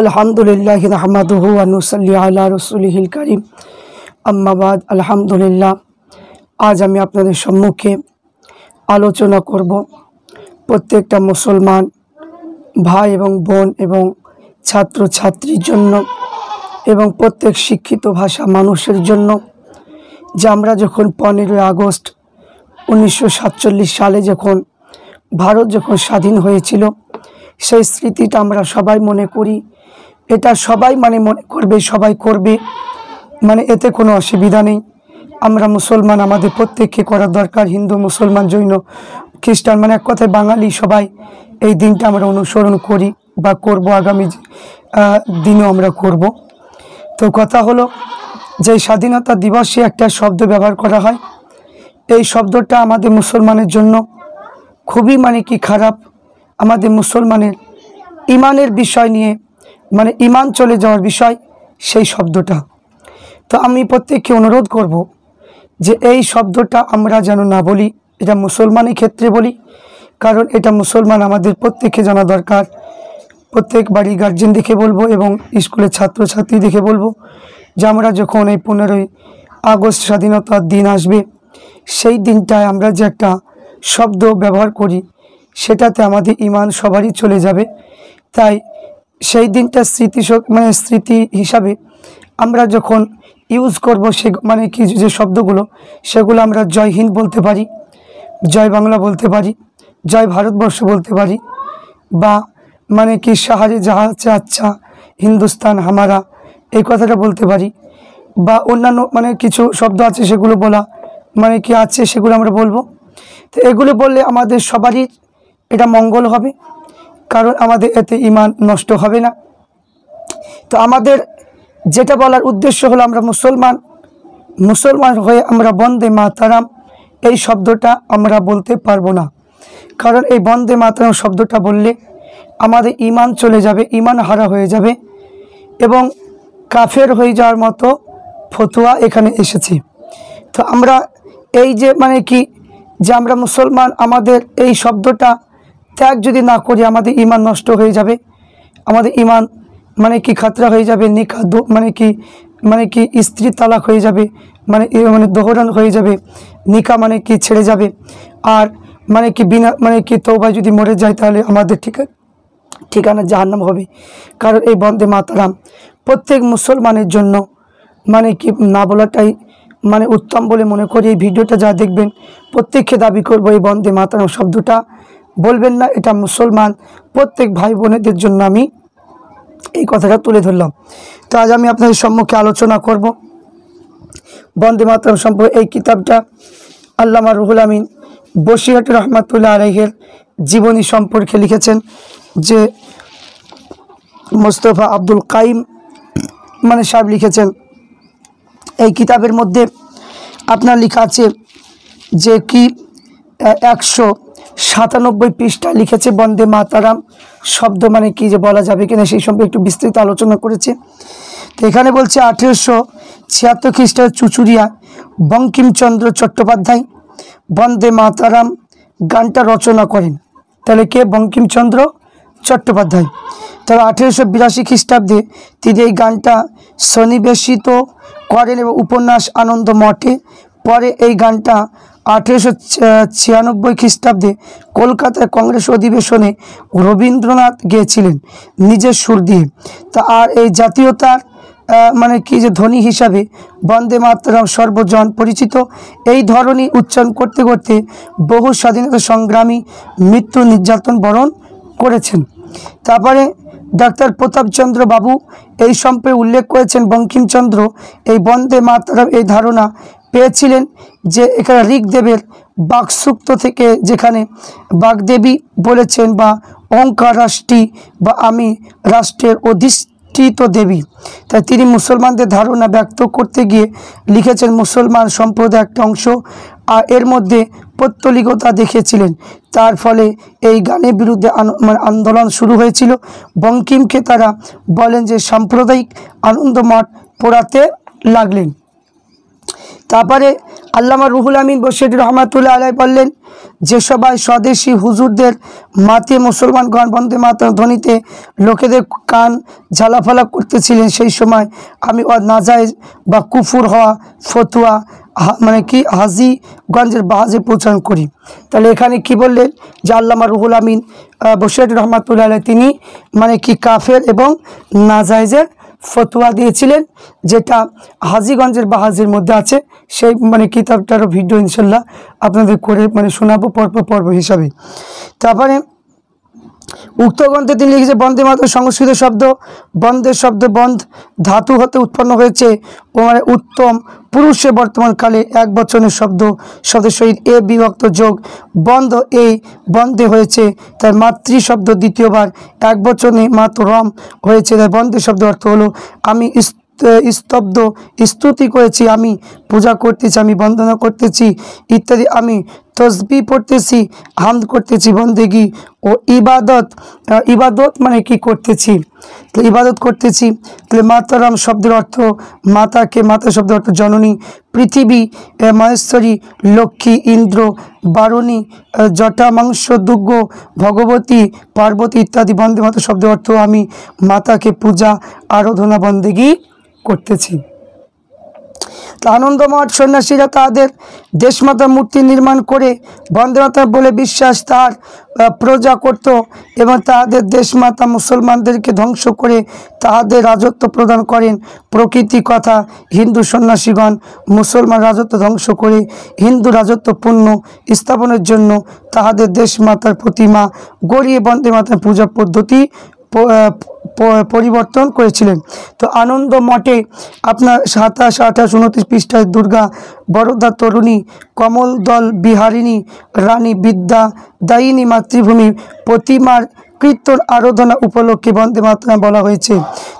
আলহামদুলিল্লাহ নাহমাদুহু ওয়া নুসাল্লি আলা রাসূলিহিল কারীম আম্মা বাদ। আলহামদুলিল্লাহ, আজ আমি আপনাদের সম্মুখে আলোচনা করব প্রত্যেকটা মুসলমান ভাই এবং বোন এবং ছাত্র ছাত্রীর জন্য এবং প্রত্যেক শিক্ষিত ভাষা মানুষের জন্য যে আমরা যখন 15ই আগস্ট 1947 সালে যখন ভারত স্বাধীন হয়েছিল, সেই স্মৃতিটা আমরা সবাই মনে করি। এটা সবাই মনে করবে, সবাই করবে, এতে কোনো অসুবিধা নেই। আমরা মুসলমান, আমাদের প্রত্যেককে করা দরকার। হিন্দু, মুসলমান, জৈন, খ্রিস্টান, এক কথায় বাঙালি সবাই এই দিনটা আমরা অনুসরণ করি বা করব, আগামী দিনেও আমরা করব। তো কথা হলো যে স্বাধীনতা দিবসে একটা শব্দ ব্যবহার করা হয়। এই শব্দটা আমাদের মুসলমানের জন্য খুবই খারাপ। আমাদের মুসলমানের ইমানের বিষয় নিয়ে ইমান চলে যাওয়ার বিষয় সেই শব্দটা। তো আমি প্রত্যেককে অনুরোধ করব যে এই শব্দটা আমরা যেন না বলি। এটা মুসলমানের ক্ষেত্রে বলি, কারণ এটা মুসলমান আমাদের প্রত্যেককে জানা দরকার। প্রত্যেক বাড়ি গার্জেন দেখে বলবো এবং স্কুলের ছাত্রছাত্রী দেখে বলবো যে আমরা যখন এই 15ই আগস্ট স্বাধীনতার দিন আসবে, সেই দিনটায় আমরা যে একটা শব্দ ব্যবহার করি, সেটাতে আমাদের ইমান সবারই চলে যাবে। তাই সেই দিনটা স্মৃতি হিসাবে আমরা যখন ইউজ করব সে কি যে শব্দগুলো, সেগুলো আমরা জয় হিন্দ বলতে পারি, জয় বাংলা বলতে পারি, জয় ভারতবর্ষ বলতে পারি, বা কি সাহারে যাহা আছে আচ্ছা হিন্দুস্তান হামারা, এই কথাটা বলতে পারি। বা অন্যান্য কিছু শব্দ আছে, সেগুলো বলা কি আছে সেগুলো আমরা বলবো। তো এগুলো বললে আমাদের সবারই এটা মঙ্গল হবে, কারণ আমাদের এতে ইমান নষ্ট হবে না। তো আমাদের যেটা বলার উদ্দেশ্য হলো, আমরা মুসলমান হয়ে আমরা বন্দে মাতারাম এই শব্দটা আমরা বলতে পারবো না। কারণ এই বন্দে মাতারাম শব্দটা বললে আমাদের ইমান চলে যাবে, ইমান হারা হয়ে যাবে এবং কাফের হয়ে যাওয়ার মতো ফতোয়া এখানে এসেছে। তো আমরা এই যে যে আমরা মুসলমান, আমাদের এই শব্দটা ত্যাগ যদি না করি, আমাদের ইমান নষ্ট হয়ে যাবে। আমাদের ইমান খাতরা হয়ে যাবে, নিকা স্ত্রী তালাক হয়ে যাবে, দোহরান হয়ে যাবে, নিকা ছেড়ে যাবে। আর বিনা তওবা যদি মরে যায়, তাহলে আমাদের ঠিকানা জাহান্নাম হবে। কারণ এই বন্দে মাতারাম প্রত্যেক মুসলমানের জন্য না বলাটাই উত্তম বলে মনে করি। এই ভিডিওটা যা দেখবেন, প্রত্যেককে দাবি করবো এই বন্দে মাতারাম শব্দটা বলবেন না। এটা মুসলমান প্রত্যেক ভাই বোনেদের জন্য আমি এই কথাটা তুলে ধরলাম। তো আজ আমি আপনাদের সম্মুখে আলোচনা করব বন্দে মাতরম সম্পর্কে। এই কিতাবটা আল্লামা রুহুল আমিন বসিরহাটি রহমাতুল্লাহ আলাইহির জীবনী সম্পর্কে লিখেছেন, যে মোস্তফা আব্দুল কাইম সাহেব লিখেছেন। এই কিতাবের মধ্যে আপনার লেখা আছে যে 197 পৃষ্ঠা লিখেছে বন্দে মাতারাম শব্দ কি যে বলা যাবে কিনা সেই সম্পর্কে একটু বিস্তারিত আলোচনা করেছে। তো এখানে বলছে 1876 খ্রিস্টাব্দে চুচুড়িয়া বঙ্কিমচন্দ্র চট্টোপাধ্যায় বন্দে মাতারাম গানটা রচনা করেন। তাহলে কে? বঙ্কিমচন্দ্র চট্টোপাধ্যায়। তবে 1882 খ্রিস্টাব্দে তিনি এই গানটা সন্নিবেশিত করেন এবং উপন্যাস আনন্দ মঠে। পরে এই গানটা 1896 খ্রিস্টাব্দে কলকাতায় কংগ্রেস অধিবেশনে রবীন্দ্রনাথ গেয়েছিলেন নিজের সুর দিয়ে। তা আর এই জাতীয়তার যে ধ্বনি হিসাবে বন্দে মাতরম সর্বজন পরিচিত। এই ধরনের উচ্চারণ করতে করতে বহু স্বাধীনতা সংগ্রামী মৃত্যু নির্যাতন বরণ করেছেন। তারপরে ডাক্তার প্রতাপচন্দ্র বাবু এই সম্পর্কে উল্লেখ করেছেন, বঙ্কিমচন্দ্র এই বন্দে মাতরম এই ধারণা পেয়েছিলেন যে এখানে ঋগ্বেদের বাকসূক্ত থেকে, যেখানে বাগদেবী বলেছেন বা অহংকার রাষ্ট্রী বা আমি রাষ্ট্রের অধিষ্ঠিত দেবী। তাই তিনি মুসলমানদের ধারণা ব্যক্ত করতে গিয়ে লিখেছেন মুসলমান সম্প্রদায় একটা অংশ আর এর মধ্যে পৌত্তলিকতা দেখিয়েছিলেন। তার ফলে এই গানের বিরুদ্ধে আন্দোলন শুরু হয়েছিল। বঙ্কিমকে তারা বলেন যে সাম্প্রদায়িক আনন্দমঠ পোড়াতে লাগলেন। তারপরে আল্লামা রুহুল আমিন বশির রহমাতুল্লাহ আলাই বললেন যে সবাই স্বদেশি হুজুরদের মাতিয়ে মুসলমানগণ বন্দে মাতরম ধ্বনিতে লোকেদের কান ঝালাফালা করতেছিলেন, সেই সময় আমি নাজায়েজ বা কুফুর হওয়া ফতুয়া মানে কি হাজীগঞ্জের বাহাজে প্রচার করি। তাহলে এখানে কি বললেন যে আল্লামা রুহুল আমিন বশির রহমাতুল্লাহ আলাই তিনি মানে কি কাফের এবং নাজায়েজের ফতোয়া দিয়েছিলেন, যেটা হাজীগঞ্জের বাহাজের মধ্যে আছে। সেই মানে কিতাবটারও ভিডিও ইনশাল্লাহ আপনাদের করে মানে শোনাবো পর্ব হিসাবে। তারপরে উক্ত গ্রন্থে তিনি লিখেছে বন্দে মাতরম সংস্কৃত শব্দ বন্দের শব্দ বন্ধ ধাতু হতে উৎপন্ন হয়েছে ও মানে উত্তম পুরুষে বর্তমানকালে এক বচনের শব্দের সহিত এ বিভক্ত যোগ বন্ধ এই বন্ধে হয়েছে, তার মাতৃ শব্দ দ্বিতীয়বার এক বচনে মাতরম হয়েছে। তার বন্ধের শব্দ অর্থ হলো আমি স্তব্ধ স্তুতি করেছি, আমি পূজা করতেছি, আমি বন্দনা করতেছি ইত্যাদি, আমি তসবিহ পড়তেছি, হামদ করতেছি, বন্দেগি ও ইবাদত মানে কি করতেছি, ইবাদত করতেছি। তাহলে মাতারাম শব্দের অর্থ মাতাকে, মাতা শব্দের অর্থ জননী, পৃথিবী, মহেশ্বরী, লক্ষ্মী, ইন্দ্র, বারণী, জটা, মাংস, দুর্গ, ভগবতী, পার্বতী ইত্যাদি। বন্দে মাতা শব্দের অর্থ আমি মাতাকে পূজা আরাধনা বন্দেগি করতেছি। আনন্দমঠ সন্ন্যাসীরা তাদের দেশমাতার মূর্তি নির্মাণ করে বন্দে মাতরম বলে বিশ্বাস তার প্রজা করত এবং তাদের দেশমাতা মুসলমানদেরকে ধ্বংস করে তাহাদের রাজত্ব প্রদান করেন। প্রকৃতি কথা হিন্দু সন্ন্যাসীগণ মুসলমান রাজত্ব ধ্বংস করে হিন্দু রাজত্ব পূর্ণ স্থাপনের জন্য তাহাদের দেশমাতার প্রতিমা গড়িয়ে বন্দে মাতরম পূজা পদ্ধতি পরিবর্তন করেছিলেন। তো আনন্দ মঠে আপনার 27, 28, 29 পৃষ্ঠায় দুর্গা বরদা তরুণী কমল দল বিহারিণী রানী বিদ্যা দায়িনী মাতৃভূমি প্রতিমার কীর্তন আরাধনা উপলক্ষে বন্দে মাতরম বলা হয়েছে।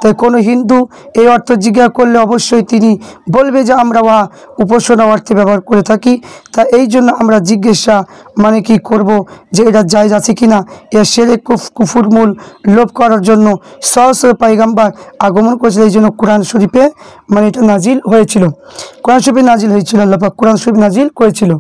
তাই কোনো হিন্দু এই অর্থ জিজ্ঞাসা করলে অবশ্যই তিনি বলবে যে আমরা উহা উপাসনা অর্থে ব্যবহার করে থাকি। তা এই জন্য আমরা জিজ্ঞাসা মানে কি করব যে এটা জায়েজ আছে কিনা। এর শিরক কুফর মূল লোপ করার জন্য সহস্র পয়গম্বর আগমন করেছিল, এই জন্য কোরআন শরীফে মানে এটা নাজিল হয়েছিল, কোরআন শরীফে নাজিল হয়েছিল, আল্লাহ পাক কোরআন শরীফ নাজিল করেছিল।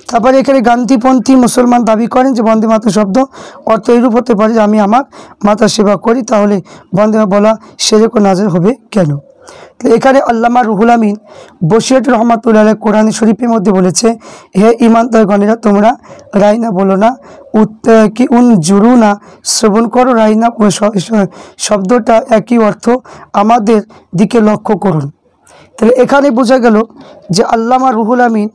তারপরে এখানে গান্ধীপন্থী মুসলমান দাবি করেন যে বন্দে মাতরম শব্দ অর্থ এইরূপ হতে পারে যে আমি আমার মাতার সেবা করি, তাহলে বন্দে বলা শিরক ও নাজিল হবে কেন। এখানে আল্লামা রুহুল আমিন বশির রহমাতুল্লাহ আলাইহি কোরআন শরীফের মধ্যে বলেছে, হে ঈমানদারগণেরা তোমরা রাইনা বলো না, কি জুরু না শ্রবণ করো, রাইনা শব্দটা একই অর্থ, আমাদের দিকে লক্ষ্য করুন। তাহলে এখানে বোঝা গেল যে আল্লামা রুহুল আমিন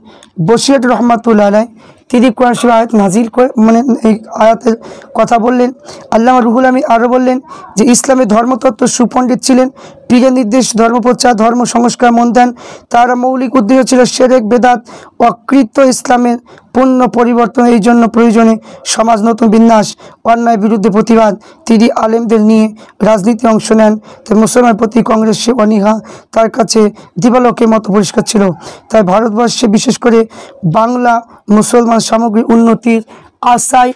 বশির রহমাতুল্লাহ আলাইহি তিনি কোরআন শরীফ আয়াত নাজিল করে মানে এই আয়াতের কথা বললেন। আল্লামা রুহুল আমিন আরও বললেন যে ইসলামের ধর্মতত্ত্ব সুপণ্ডিত ছিলেন, পীরের নির্দেশ, ধর্মপ্রচার, ধর্ম সংস্কার, মন ধ্যান, তার মৌলিক উদ্দেশ্য ছিল শিরক বেদাত অকৃত্য ইসলামের পূর্ণ পরিবর্তন। এই জন্য প্রয়োজনে সমাজ নতুন বিন্যাস, অন্যায় বিরুদ্ধে প্রতিবাদ। তিনি আলেমদের নিয়ে রাজনীতি অংশ নেন, তাই মুসলমানের প্রতি কংগ্রেসে অনীহা তার কাছে দিবালোকের মতো পরিষ্কার ছিল। তাই ভারতবর্ষে বিশেষ করে বাংলা মুসলমান সামগ্রিক উন্নতির আশায়,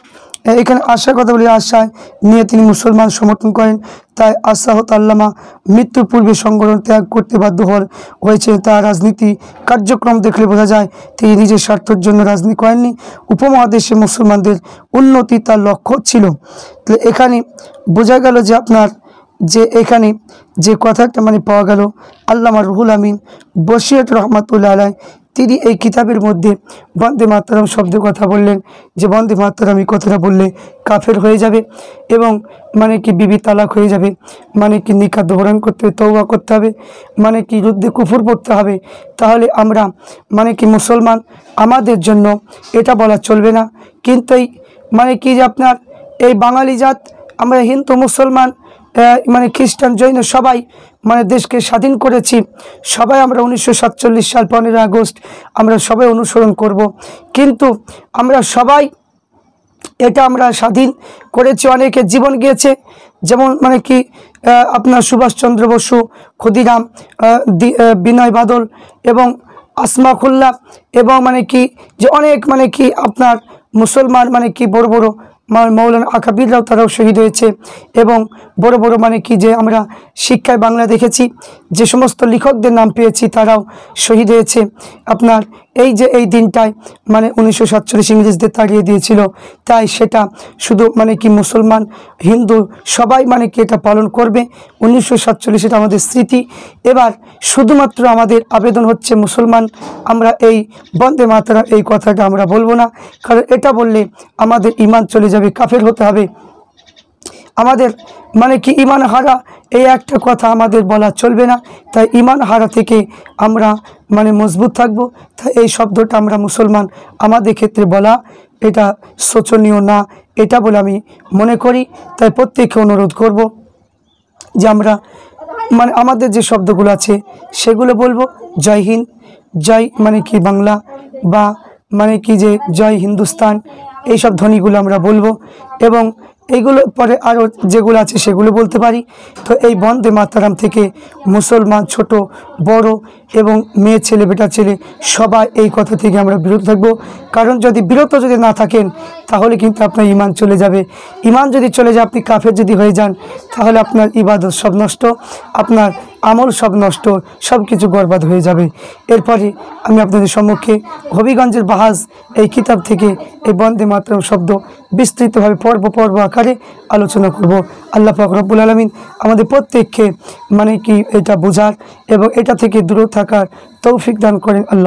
এখানে আশার কথা বলি, আশায় নিয়ে তিনি মুসলমান সমর্থন করেন। তাই আশাহত আল্লামা মৃত্যুর পূর্বে সংগঠন ত্যাগ করতে বাধ্য হয়েছে। তার রাজনীতি কার্যক্রম দেখলে বোঝা যায় তিনি নিজের স্বার্থের জন্য রাজনীতি করেননি, উপমহাদেশে মুসলমানদের উন্নতি তার লক্ষ্য ছিল। এখানে বোঝা গেল যে আপনার যে এখানে যে কথাটা মানে পাওয়া গেল আল্লামা রুহুল আমিন বশির রহমাতুল্লাহ আলাইহি তিনি এই কিতাবের মধ্যে বন্দে মাতরম শব্দের কথা বললেন যে বন্দে মাতরম এই কথাটা বললে কাফের হয়ে যাবে এবং মানে কি বিবি তালাক হয়ে যাবে, মানে কি নিকাহ দোহরান করতে হবে, তওবা করতে হবে, মানে কি যুদ্ধে কুফর পড়তে হবে। তাহলে আমরা মানে কি মুসলমান, আমাদের জন্য এটা বলা চলবে না। কিন্তু এই মানে কি যে আপনার এই বাঙালি জাত আমরা হিন্দু মুসলমান মানে খ্রিস্টান জৈন সবাই মানে দেশকে স্বাধীন করেছি, সবাই আমরা 1947 সাল 15 আগস্ট আমরা সবাই অনুসরণ করব। কিন্তু আমরা সবাই এটা আমরা স্বাধীন করেছি, অনেকে জীবন গিয়েছে, যেমন মানে কি আপনার সুভাষচন্দ্র বসু, ক্ষুদিরাম, বিনয় বাদল এবং আসমা খুল্লা এবং মানে কি যে অনেক মানে কি আপনার মুসলমান মানে কি বড় বড় মৌলানা আকাবিররাও তারাও শহীদ হয়েছে এবং বড় বড় মানে কি যে আমরা শিক্ষায় বাংলা দেখেছি যে সমস্ত লেখকদের নাম পেয়েছি তারাও শহীদ হয়েছে। আপনার এই যে এই দিনটায় মানে 1947 ইংরেজদের তাড়িয়ে দিয়েছিল, তাই সেটা শুধু মানে কি মুসলমান হিন্দু সবাই মানে কি এটা পালন করবে। 1947 এটা আমাদের স্মৃতি। এবার শুধুমাত্র আমাদের আবেদন হচ্ছে মুসলমান আমরা এই বন্দে মাতরম এই কথাটা আমরা বলবো না, কারণ এটা বললে আমাদের ঈমান চলে যাবে, কাফের হতে হবে। আমাদের মানে কি ঈমান হারা এই একটা কথা আমাদের বলা চলবে না, তাই ঈমান হারা থেকে আমরা মানে মজবুত থাকবো। তাই এই শব্দটা আমরা মুসলমান আমাদের ক্ষেত্রে বলা এটা শোচনীয় না, এটা বলে আমি মনে করি। তাই প্রত্যেককে অনুরোধ করব যে আমরা মানে আমাদের যে শব্দগুলো আছে সেগুলো বলবো। জয় হিন্দ, জয় মানে কি বাংলা, বা মানে কি যে জয় হিন্দুস্তান, এইসব ধ্বনিগুলো আমরা বলবো। এবং এইগুলো পরে আরও যেগুলো আছে সেগুলো বলতে পারি। তো এই বন্দে মাতরম থেকে মুসলমান ছোট বড় এবং মেয়ে ছেলে বেটা ছেলে সবাই এই কথা থেকে আমরা বিরত থাকবো। কারণ যদি বিরত যদি না থাকেন তাহলে কিন্তু আপনার ঈমান চলে যাবে। ঈমান যদি চলে যায়, আপনি কাফের যদি হয়ে যান, তাহলে আপনার ইবাদত সব নষ্ট, আপনার আমল সব নষ্ট, সব কিছু বরবাদ হয়ে যাবে। এরপরে আমি আপনাদের সম্মুখে হবিগঞ্জের বাহাজ এই কিতাব থেকে এই বন্দে মাতরম শব্দ বিস্তৃতভাবে পর্ব পর্ব আকারে আলোচনা করব। আল্লাহ পাক রব্বুল আলামিন আমাদের প্রত্যেককে মানে কি এটা বোঝার এবং এটা থেকে দূরে থাকার তৌফিক দান করেন। আল্লাহ।